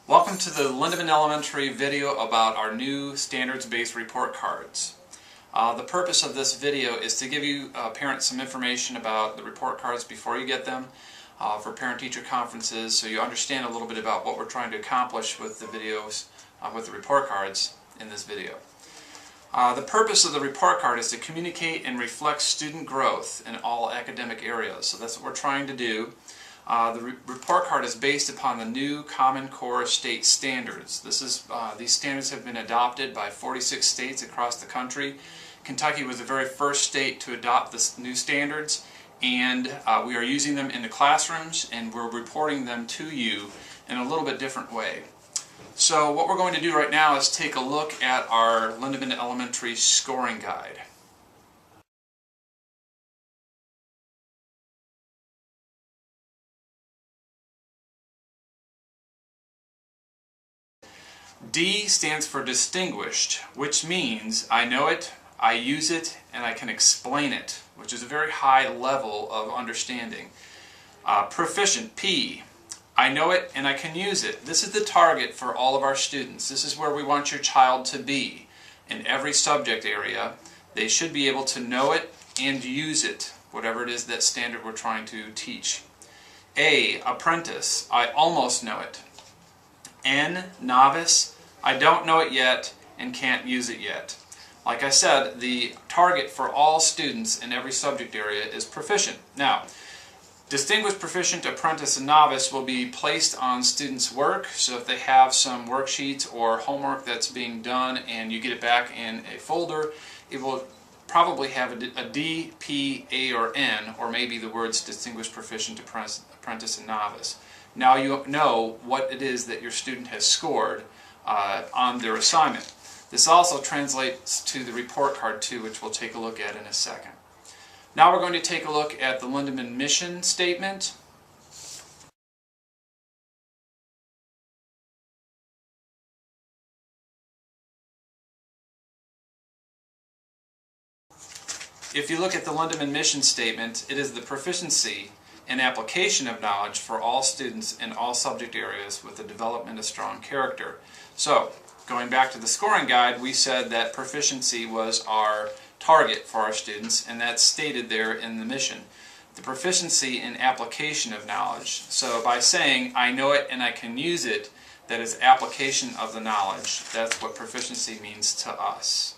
Welcome to the Lindeman Elementary video about our new standards-based report cards. The purpose of this video is to give you parents some information about the report cards before you get them for parent-teacher conferences, so you understand a little bit about what we're trying to accomplish with the videos, with the report cards in this video. The purpose of the report card is to communicate and reflect student growth in all academic areas, so that's what we're trying to do. The report card is based upon the new Common Core state standards. These standards have been adopted by 46 states across the country. Kentucky was the very first state to adopt the new standards, and we are using them in the classrooms, and we're reporting them to you in a little bit different way. So what we're going to do right now is take a look at our Lindeman Elementary scoring guide. D stands for distinguished, which means I know it, I use it, and I can explain it, which is a very high level of understanding. Proficient, P, I know it and I can use it. This is the target for all of our students. This is where we want your child to be. In every subject area, they should be able to know it and use it, whatever it is that standard we're trying to teach. A, apprentice, I almost know it. N, novice, I don't know it yet and can't use it yet. Like I said, the target for all students in every subject area is proficient. Now, distinguished, proficient, apprentice, and novice will be placed on students' work, so if they have some worksheets or homework that's being done and you get it back in a folder, it will probably have a D, P, A, or N, or maybe the words distinguished, proficient, apprentice, and novice. Now you know what it is that your student has scored on their assignment. This also translates to the report card too, which we'll take a look at in a second. Now we're going to take a look at the Lindeman mission statement. If you look at the Lindeman mission statement, it is the proficiency and application of knowledge for all students in all subject areas with the development of strong character. So, going back to the scoring guide, we said that proficiency was our target for our students, and that's stated there in the mission. The proficiency in application of knowledge. So by saying, I know it and I can use it, that is application of the knowledge. That's what proficiency means to us.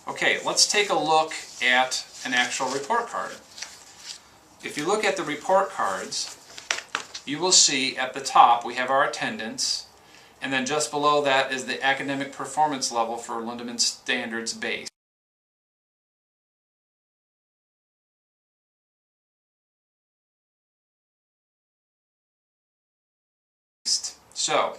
Okay, let's take a look at an actual report card. If you look at the report cards, you will see at the top we have our attendance, and then just below that is the academic performance level for Lindeman Standards Base. So,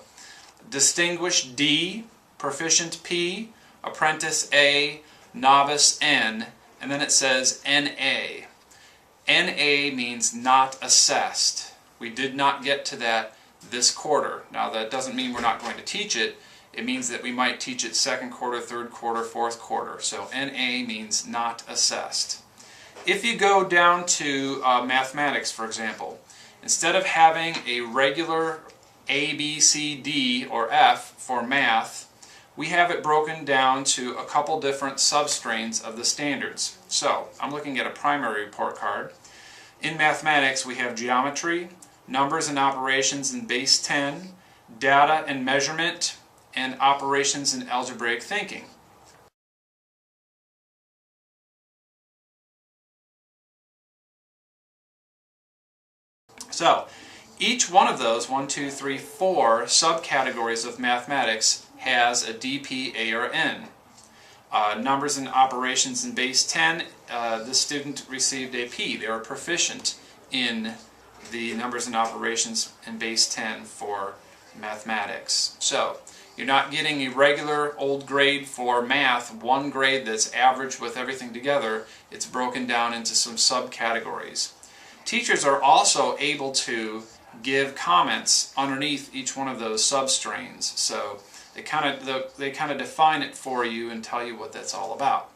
distinguished D, proficient P, apprentice A, novice N, and then it says NA. NA means not assessed. We did not get to that this quarter. Now that doesn't mean we're not going to teach it. It means that we might teach it second quarter, third quarter, fourth quarter. So NA means not assessed. If you go down to mathematics, for example, instead of having a regular A, B, C, D, or F for math, we have it broken down to a couple different substrains of the standards. So, I'm looking at a primary report card. In mathematics, we have geometry, numbers and operations in base 10, data and measurement, and operations in algebraic thinking. So, each one of those, 1, 2, 3, 4 subcategories of mathematics has a D, P, A, or N. Numbers and operations in base 10, this student received a P. They were proficient in the numbers and operations in base 10 for mathematics. So, you're not getting a regular old grade for math, one grade that's average with everything together. It's broken down into some subcategories. Teachers are also able to give comments underneath each one of those substrains. So they kind of define it for you and tell you what that's all about.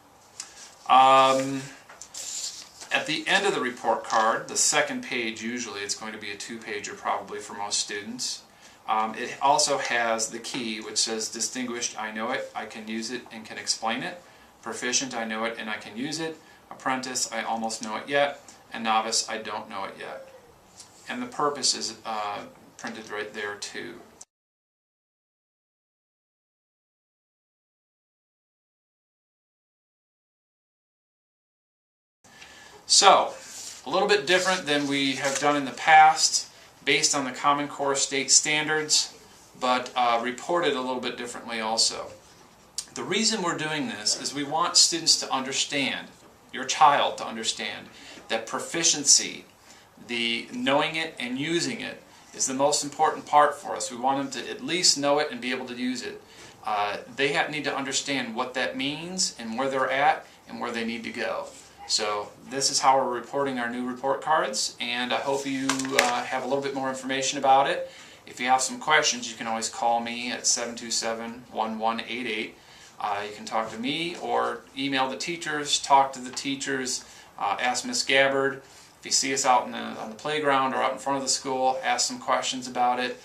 At the end of the report card, the second page usually, it's going to be a two-pager probably for most students, It also has the key which says distinguished, I know it, I can use it and can explain it. Proficient, I know it and I can use it. Apprentice, I almost know it yet. And novice, I don't know it yet. And the purpose is printed right there too. So, a little bit different than we have done in the past, based on the Common Core state standards, but reported a little bit differently also. The reason we're doing this is we want students to understand, your child to understand, that proficiency, the knowing it and using it, is the most important part for us. We want them to at least know it and be able to use it. They need to understand what that means and where they're at and where they need to go. So this is how we're reporting our new report cards, and I hope you have a little bit more information about it. If you have some questions, you can always call me at 727-1188. You can talk to me or email the teachers, talk to the teachers, ask Miss Gabbard. If you see us out on the playground or out in front of the school, ask some questions about it.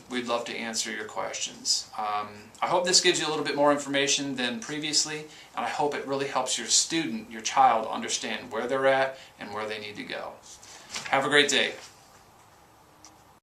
We'd love to answer your questions. I hope this gives you a little bit more information than previously, and I hope it really helps your student, your child, understand where they're at and where they need to go. Have a great day.